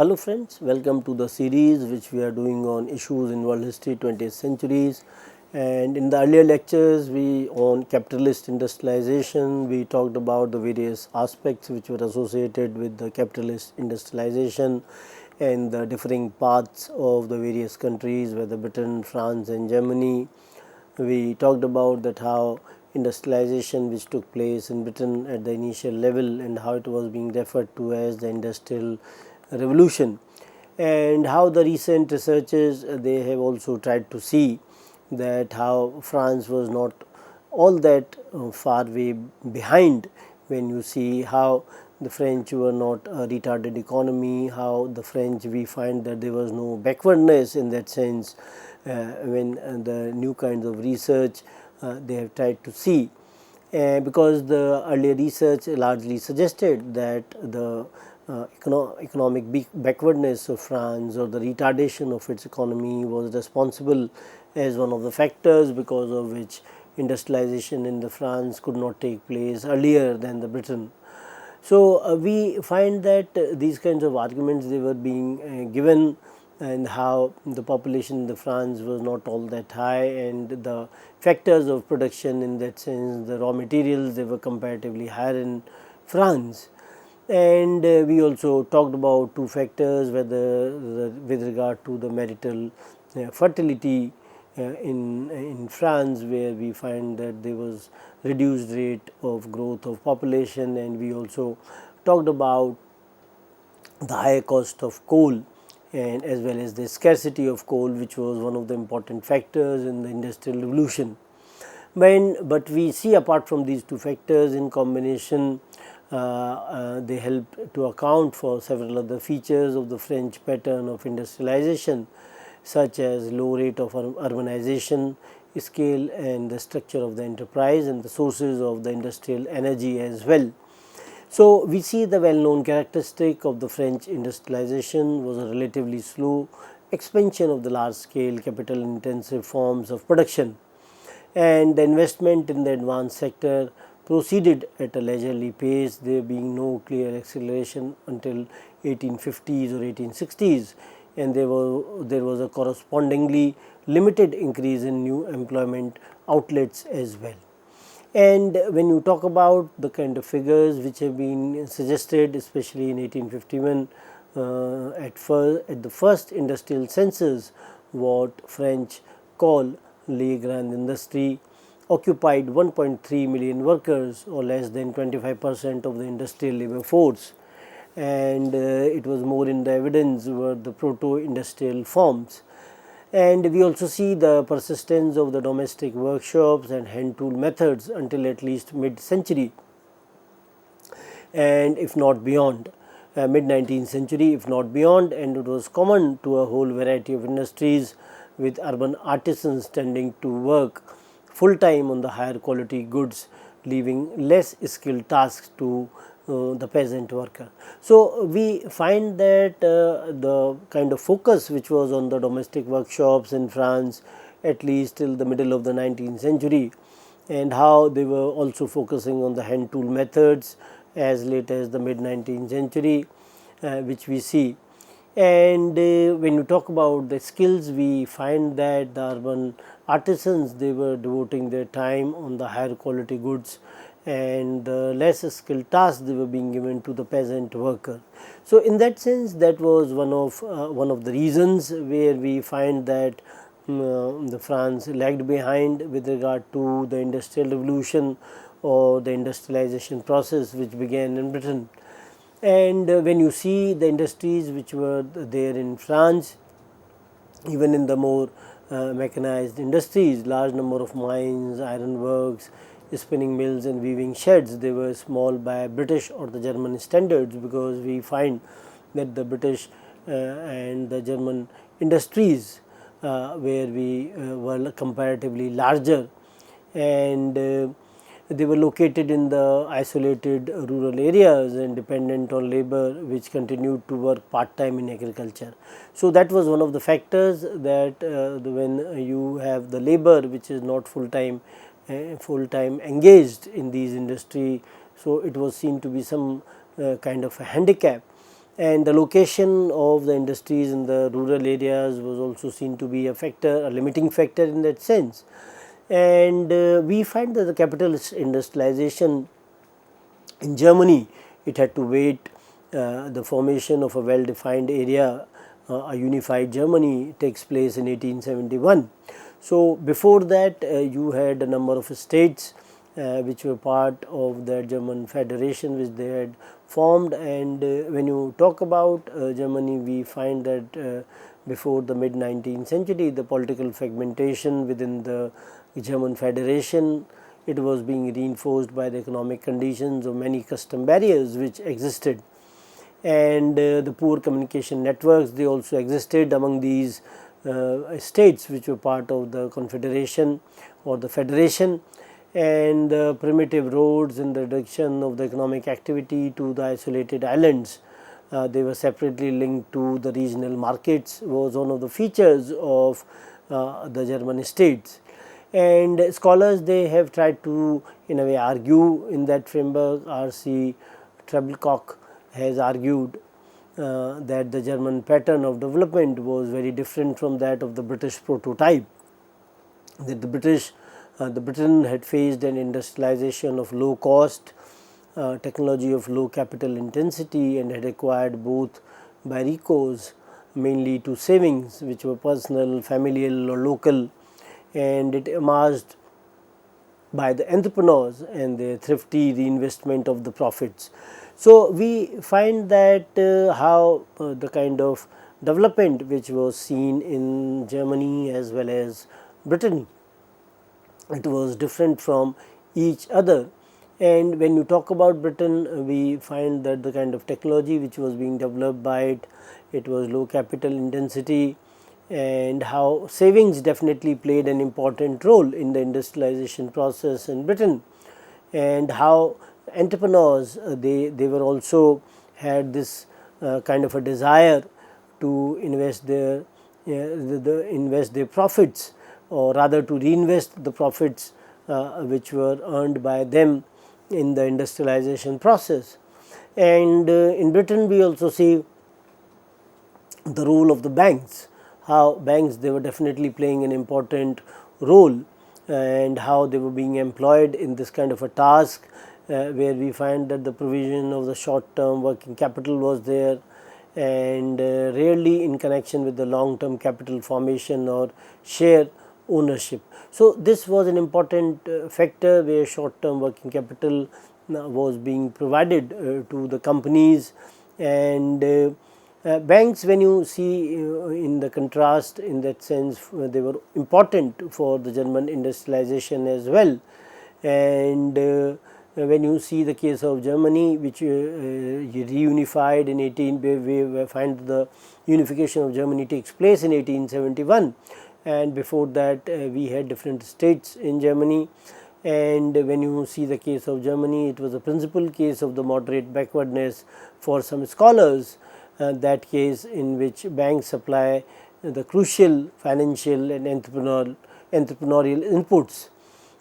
Hello friends, welcome to the series which we are doing on issues in world history 20th centuries, and in the earlier lectures we on capitalist industrialization we talked about the various aspects which were associated with the capitalist industrialization and the differing paths of the various countries whether Britain, France and Germany. We talked about that how industrialization which took place in Britain at the initial level and how it was being referred to as the industrial revolution, and how the recent researchers they have also tried to see that how France was not all that far way behind when you see how the French were not a retarded economy, how the French we find that there was no backwardness in that sense when the new kinds of research they have tried to see, because the earlier research largely suggested that the economic backwardness of France or the retardation of its economy was responsible as one of the factors because of which industrialization in the France could not take place earlier than the Britain. So, we find that these kinds of arguments they were being given, and how the population in the France was not all that high, and the factors of production in that sense, the raw materials they were comparatively higher in France. And we also talked about two factors whether with regard to the marital fertility in France, where we find that there was reduced rate of growth of population, and we also talked about the higher cost of coal and as well as the scarcity of coal, which was one of the important factors in the industrial revolution. But we see apart from these two factors in combination, they help to account for several other features of the French pattern of industrialization, such as low rate of urbanization, scale and the structure of the enterprise and the sources of the industrial energy as well. So, we see the well known characteristic of the French industrialization was a relatively slow expansion of the large scale capital intensive forms of production, and the investment in the advanced sector proceeded at a leisurely pace, there being no clear acceleration until 1850s or 1860s, and there was a correspondingly limited increase in new employment outlets as well. And when you talk about the kind of figures which have been suggested, especially in 1851 at the first industrial census, what French call Les Grandes Industries occupied 1.3 million workers, or less than 25% of the industrial labor force, and it was more in the evidence were the proto-industrial forms. And we also see the persistence of the domestic workshops and hand tool methods until at least mid-century, and if not beyond mid-19th century, if not beyond, and it was common to a whole variety of industries, with urban artisans tending to work full time on the higher quality goods, leaving less skilled tasks to the peasant worker. So, we find that the kind of focus which was on the domestic workshops in France at least till the middle of the 19th century, and how they were also focusing on the hand tool methods as late as the mid 19th century, which we see. And when you talk about the skills, we find that the urban artisans they were devoting their time on the higher quality goods, and the less skilled tasks they were being given to the peasant worker. So, in that sense, that was one of the reasons where we find that the France lagged behind with regard to the industrial revolution or the industrialization process which began in Britain. And when you see the industries which were there in France, even in the more mechanized industries, large number of mines, iron works, spinning mills and weaving sheds, they were small by British or the German standards, because we find that the British and the German industries where we were comparatively larger, and they were located in the isolated rural areas and dependent on labor which continued to work part time in agriculture. So, that was one of the factors that when you have the labor which is not full time engaged in these industry, so it was seen to be some kind of a handicap and the location of the industries in the rural areas was also seen to be a factor, a limiting factor in that sense. And we find that the capitalist industrialization in Germany, it had to wait the formation of a well defined area, a unified Germany takes place in 1871. So, before that you had a number of states which were part of the German federation which they had formed, and when you talk about Germany, we find that before the mid 19th century the political fragmentation within the German federation, it was being reinforced by the economic conditions of many custom barriers which existed, and the poor communication networks, they also existed among these states which were part of the confederation or the federation, and the primitive roads and the reduction of the economic activity to the isolated islands. They were separately linked to the regional markets was one of the features of the German states, and scholars, they have tried to in a way argue in that framework. R.C. Treblecock has argued that the German pattern of development was very different from that of the British prototype, that the Britain had faced an industrialization of low cost, technology of low capital intensity, and had acquired both by recourse mainly to savings which were personal, familial or local, and it emerged by the entrepreneurs and the thrifty reinvestment of the profits. So, we find that how the kind of development which was seen in Germany as well as Britain, it was different from each other. And when you talk about Britain, we find that the kind of technology which was being developed by it, it was low capital intensity, and how savings definitely played an important role in the industrialization process in Britain, and how entrepreneurs they were also had this kind of a desire to invest invest their profits, or rather to reinvest the profits which were earned by them in the industrialization process. And in Britain we also see the role of the banks, how banks, they were definitely playing an important role, and how they were being employed in this kind of a task where we find that the provision of the short term working capital was there, and rarely in connection with the long term capital formation or share ownership. So, this was an important factor where short term working capital was being provided to the companies, and banks, when you see in the contrast, in that sense they were important for the German industrialization as well. And when you see the case of Germany, which reunified in 18, we find the unification of Germany takes place in 1871, and before that we had different states in Germany. And when you see the case of Germany, it was a principal case of the moderate backwardness for some scholars, that case in which banks supply the crucial financial and entrepreneurial inputs.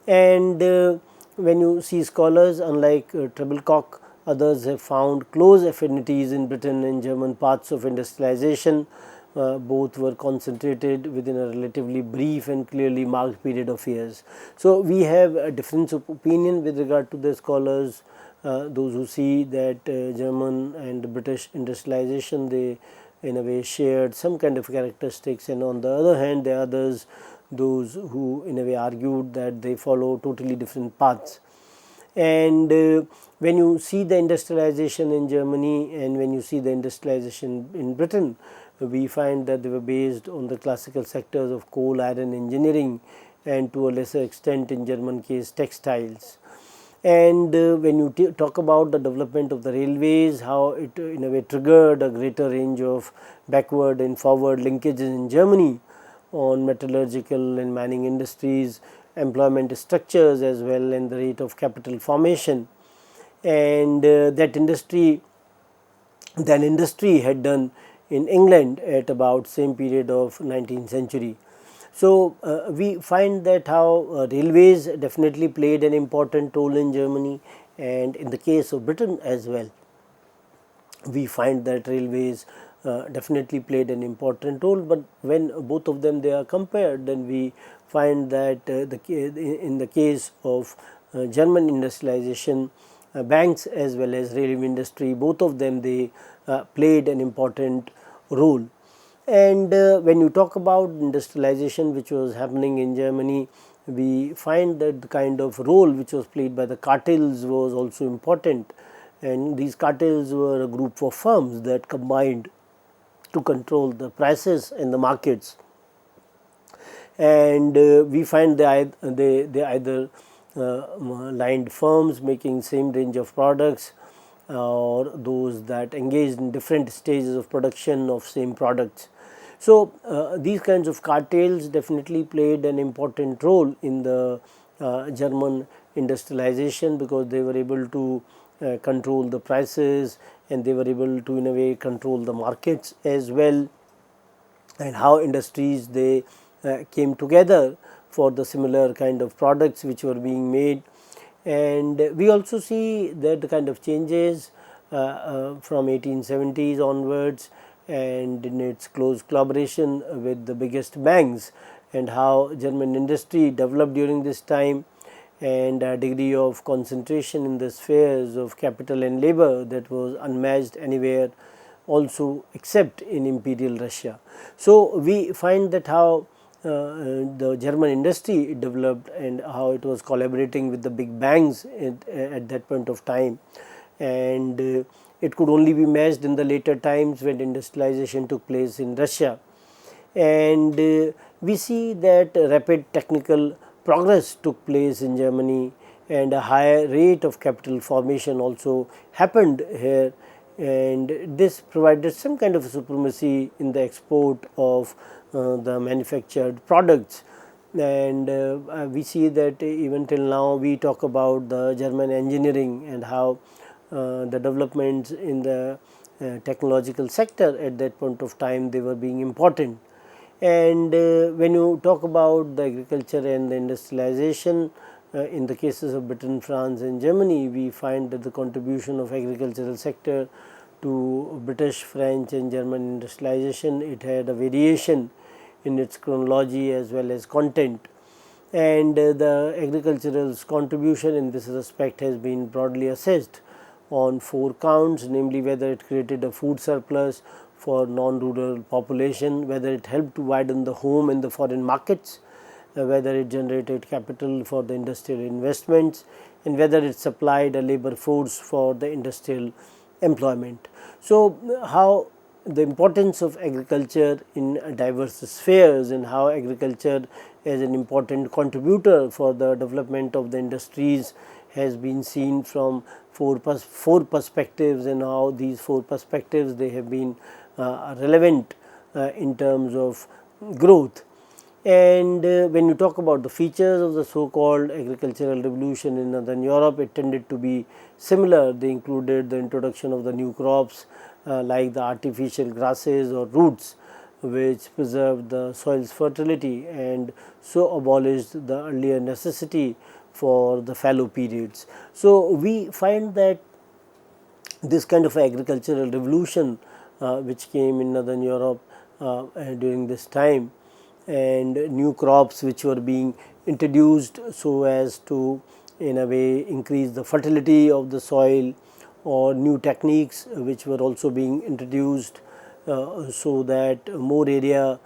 And when you see scholars, unlike Treblecock, others have found close affinities in Britain and German paths of industrialization. Both were concentrated within a relatively brief and clearly marked period of years. So, we have a difference of opinion with regard to the scholars, those who see that German and British industrialization, they in a way shared some kind of characteristics, and on the other hand there are others, those who in a way argued that they follow totally different paths. And when you see the industrialization in Germany and when you see the industrialization in Britain, we find that they were based on the classical sectors of coal, iron, engineering, and to a lesser extent in German case textiles. And when you talk about the development of the railways, how it in a way triggered a greater range of backward and forward linkages in Germany on metallurgical and mining industries, employment structures as well, and the rate of capital formation. And that industry had done in England at about same period of 19th century. So, we find that how railways definitely played an important role in Germany and in the case of Britain as well. we find that railways definitely played an important role, but when both of them they are compared, then we find that in the case of German industrialization, banks as well as railway industry, both of them they played an important role. And when you talk about industrialization which was happening in Germany, we find that the kind of role which was played by the cartels was also important, and these cartels were a group of firms that combined to control the prices in the markets. And we find they either lined firms making same range of products, or those that engaged in different stages of production of same products. So these kinds of cartels definitely played an important role in the German industrialization, because they were able to control the prices, and they were able to in a way control the markets as well, and how industries they came together for the similar kind of products which were being made. And we also see that the kind of changes from 1870s onwards, and in its close collaboration with the biggest banks, and how German industry developed during this time, and a degree of concentration in the spheres of capital and labor that was unmatched anywhere also except in imperial Russia. So we find that how the German industry developed, and how it was collaborating with the big banks at that point of time, and it could only be matched in the later times when industrialization took place in Russia. And we see that rapid technical progress took place in Germany, and a higher rate of capital formation also happened here, and this provided some kind of supremacy in the export of the manufactured products. And we see that even till now we talk about the German engineering, and how the developments in the technological sector at that point of time they were being important. And when you talk about the agriculture and the industrialization, in the cases of Britain, France and Germany, we find that the contribution of agricultural sector to British, French and German industrialization, it had a variation in its chronology as well as content. And the agricultural's contribution in this respect has been broadly assessed on 4 counts, namely whether it created a food surplus for non-rural population, whether it helped to widen the home in the foreign markets, whether it generated capital for the industrial investments, and whether it supplied a labor force for the industrial employment. So how the importance of agriculture in diverse spheres, and how agriculture as an important contributor for the development of the industries has been seen from four perspectives, and how these 4 perspectives they have been relevant in terms of growth. And when you talk about the features of the so called agricultural revolution in Northern Europe, it tended to be similar. They included the introduction of the new crops like the artificial grasses or roots, which preserved the soil's fertility and so abolished the earlier necessity for the fallow periods. So we find that this kind of agricultural revolution which came in Northern Europe during this time, and new crops which were being introduced so as to in a way increase the fertility of the soil, or new techniques which were also being introduced so that more area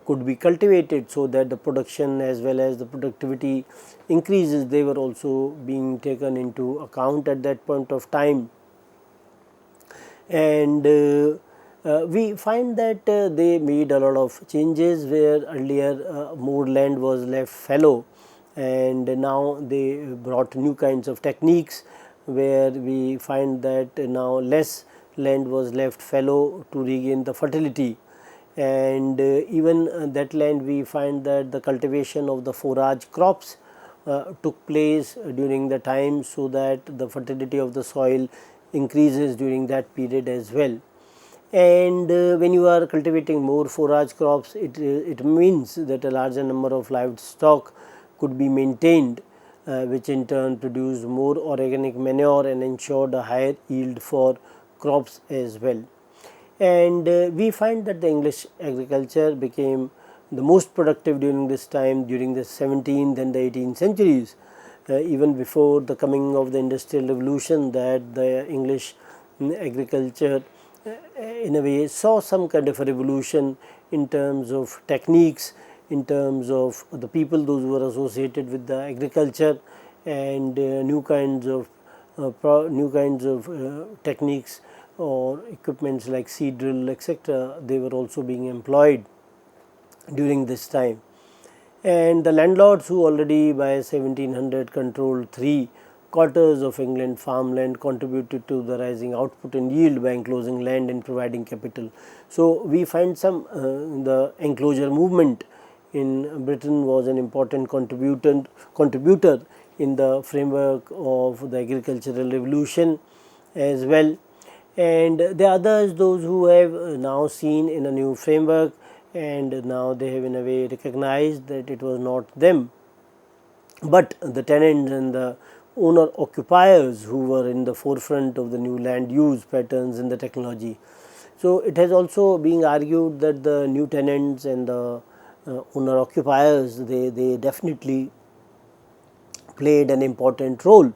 could be cultivated, so that the production as well as the productivity increases, they were also being taken into account at that point of time. And we find that they made a lot of changes where earlier more land was left fallow, and now they brought new kinds of techniques where we find that now less land was left fallow to regain the fertility. And even that land we find that the cultivation of the forage crops took place during the time, so that the fertility of the soil increases during that period as well. And when you are cultivating more forage crops, it means that a larger number of livestock could be maintained, which in turn produced more organic manure and ensured a higher yield for crops as well. And we find that the English agriculture became the most productive during this time, during the 17th and the 18th centuries, even before the coming of the Industrial Revolution, that the English agriculture in a way saw some kind of a revolution in terms of techniques, in terms of the people those who were associated with the agriculture, and new kinds of techniques or equipments like seed drill, etc. They were also being employed during this time. And the landlords who already by 1700 controlled 3/4 of England farmland contributed to the rising output and yield by enclosing land and providing capital. So, we find some the enclosure movement in Britain was an important contributor in the framework of the agricultural revolution as well. And the others, those who have now seen in a new framework, and now they have in a way recognized that it was not them, but the tenants and the owner occupiers who were in the forefront of the new land use patterns and the technology. So, it has also been argued that the new tenants and the owner occupiers, they definitely played an important role,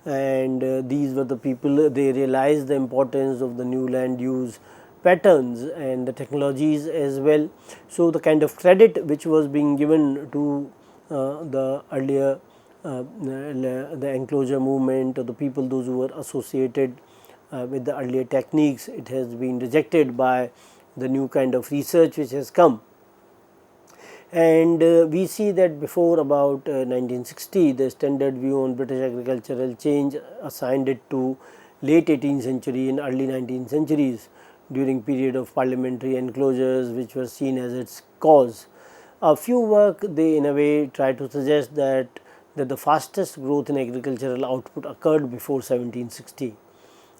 and these were the people, they realized the importance of the new land use patterns and the technologies as well. So, the kind of credit which was being given to the earlier the enclosure movement, or the people those who were associated with the earlier techniques, it has been rejected by the new kind of research which has come. And we see that before about 1960, the standard view on British agricultural change assigned it to late 18th century and early 19th centuries, during period of parliamentary enclosures which were seen as its cause. A few work, they in a way try to suggest that the fastest growth in agricultural output occurred before 1760,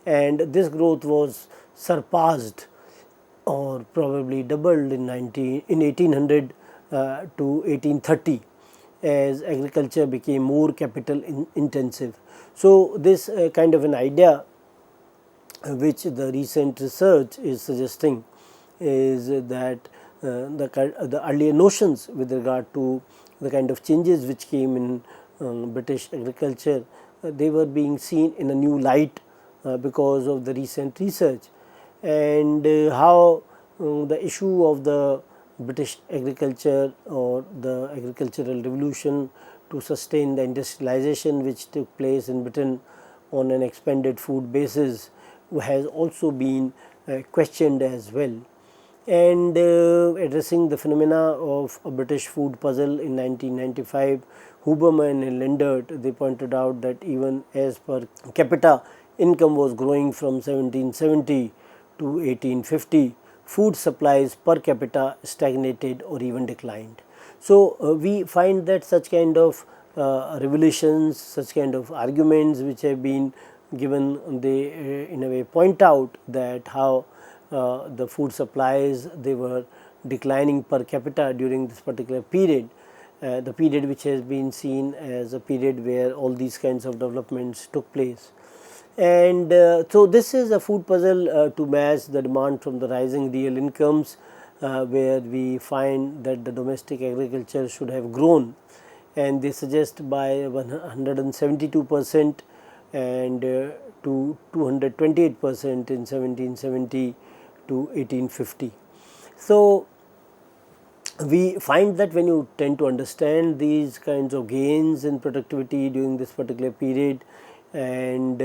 and this growth was surpassed or probably doubled in 1800 to 1830, as agriculture became more capital intensive. So, this kind of an idea which the recent research is suggesting is that the earlier notions with regard to the kind of changes which came in British agriculture, they were being seen in a new light because of the recent research, and how the issue of the British agriculture or the agricultural revolution to sustain the industrialization which took place in Britain on an expanded food basis has also been questioned as well. And addressing the phenomena of a British food puzzle in 1995, Huberman and Lindert, they pointed out that even as per capita income was growing from 1770 to 1850, food supplies per capita stagnated or even declined. So, we find that such kind of revelations, such kind of arguments which have been given, they in a way point out that how the food supplies, they were declining per capita during this particular period, the period which has been seen as a period where all these kinds of developments took place. And so, this is a food puzzle to match the demand from the rising real incomes, where we find that the domestic agriculture should have grown, and they suggest by 172% and to 228% in 1770 to 1850. So, we find that when you tend to understand these kinds of gains in productivity during this particular period, and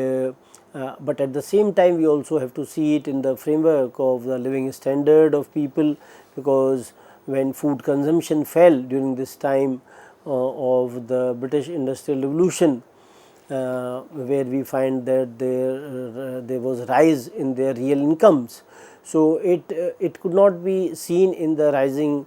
but at the same time we also have to see it in the framework of the living standard of people, because when food consumption fell during this time of the British Industrial Revolution, where we find that there was rise in their real incomes. So, it could not be seen in the rising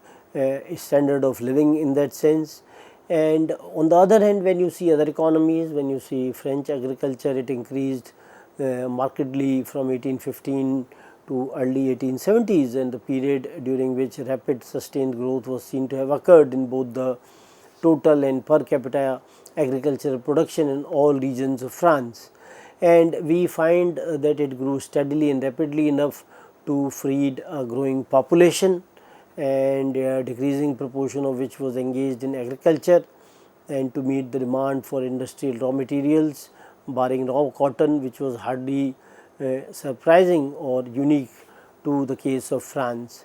standard of living in that sense. And on the other hand, when you see other economies, when you see French agriculture, it increased markedly from 1815 to early 1870s, and the period during which rapid sustained growth was seen to have occurred in both the total and per capita agricultural production in all regions of France. and we find that it grew steadily and rapidly enough to feed a growing population, and a decreasing proportion of which was engaged in agriculture, and to meet the demand for industrial raw materials, barring raw cotton, which was hardly surprising or unique to the case of France.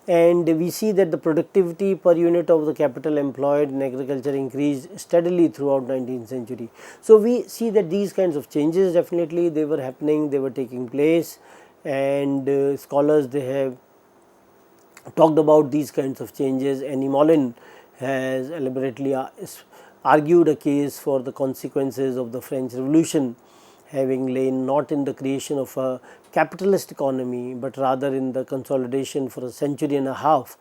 And we see that the productivity per unit of the capital employed in agriculture increased steadily throughout 19th century. So, we see that these kinds of changes definitely they were happening, they were taking place, and scholars they have talked about these kinds of changes, and Mollin has elaborately argued a case for the consequences of the French Revolution having lain not in the creation of a capitalist economy, but rather in the consolidation for a century and a half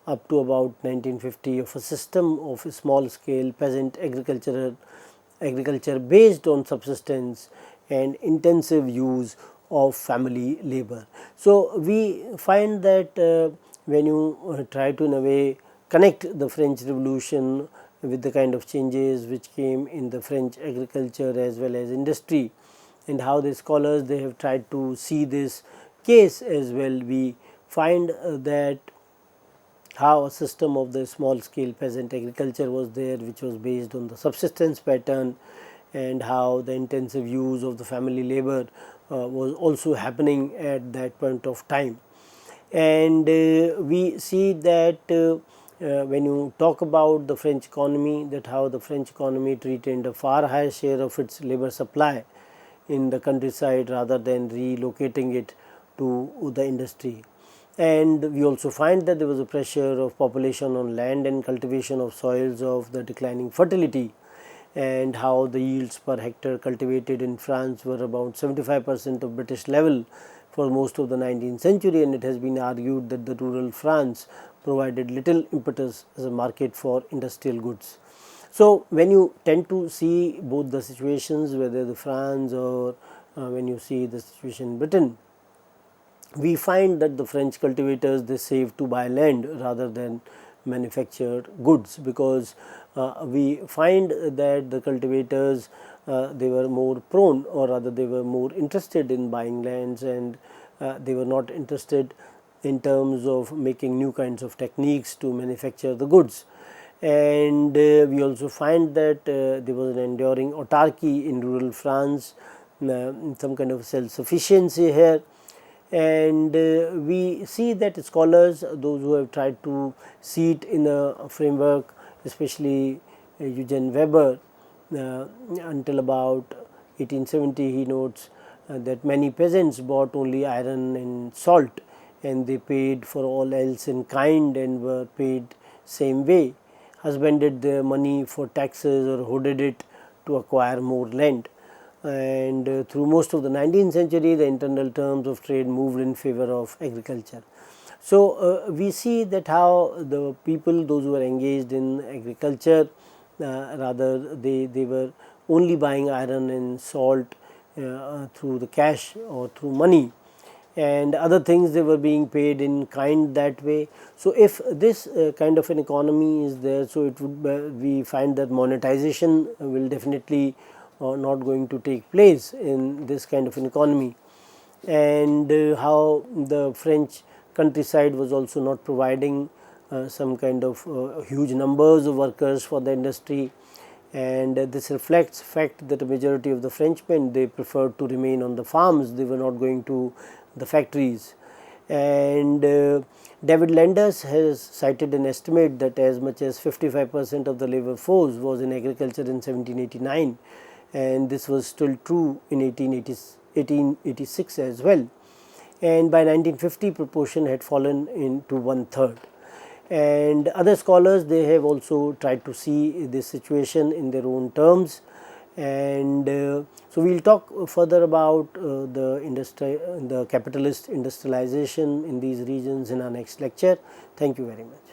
up to about 1950 of a system of small scale peasant agriculture based on subsistence and intensive use of family labor. So, we find that when you try to in a way connect the French Revolution with the kind of changes which came in the French agriculture as well as industry, and how the scholars they have tried to see this case as well, we find that how a system of the small scale peasant agriculture was there, which was based on the subsistence pattern, and how the intensive use of the family labor was also happening at that point of time. And we see that when you talk about the French economy, that how the French economy retained a far higher share of its labor supply in the countryside rather than relocating it to the industry. And we also find that there was a pressure of population on land and cultivation of soils of the declining fertility, and how the yields per hectare cultivated in France were about 75% of British level for most of the 19th century, and it has been argued that the rural France provided little impetus as a market for industrial goods. So, when you tend to see both the situations, whether the France or when you see the situation in Britain, we find that the French cultivators they save to buy land rather than manufactured goods, because we find that the cultivators they were more prone, or rather they were more interested in buying lands, and they were not interested in terms of making new kinds of techniques to manufacture the goods. And we also find that there was an enduring autarky in rural France, some kind of self-sufficiency here. And we see that scholars, those who have tried to see it in a framework, especially Eugene Weber, until about 1870 he notes that many peasants bought only iron and salt, and they paid for all else in kind and were paid same way, husbanded their money for taxes or hoarded it to acquire more land. And through most of the 19th century the internal terms of trade moved in favor of agriculture. So, we see that how the people, those who were engaged in agriculture, rather they were only buying iron and salt through the cash or through money, and other things they were being paid in kind that way. So, if this kind of an economy is there, so it would we find that monetization will definitely not going to take place in this kind of an economy, and how the French countryside was also not providing some kind of huge numbers of workers for the industry, and this reflects fact that a majority of the Frenchmen they preferred to remain on the farms, they were not going to the factories. And David Landers has cited an estimate that as much as 55% of the labor force was in agriculture in 1789, and this was still true in 1886 as well, and by 1950 proportion had fallen into 1/3. And other scholars they have also tried to see this situation in their own terms, and so we will talk further about the capitalist industrialization in these regions in our next lecture. Thank you very much.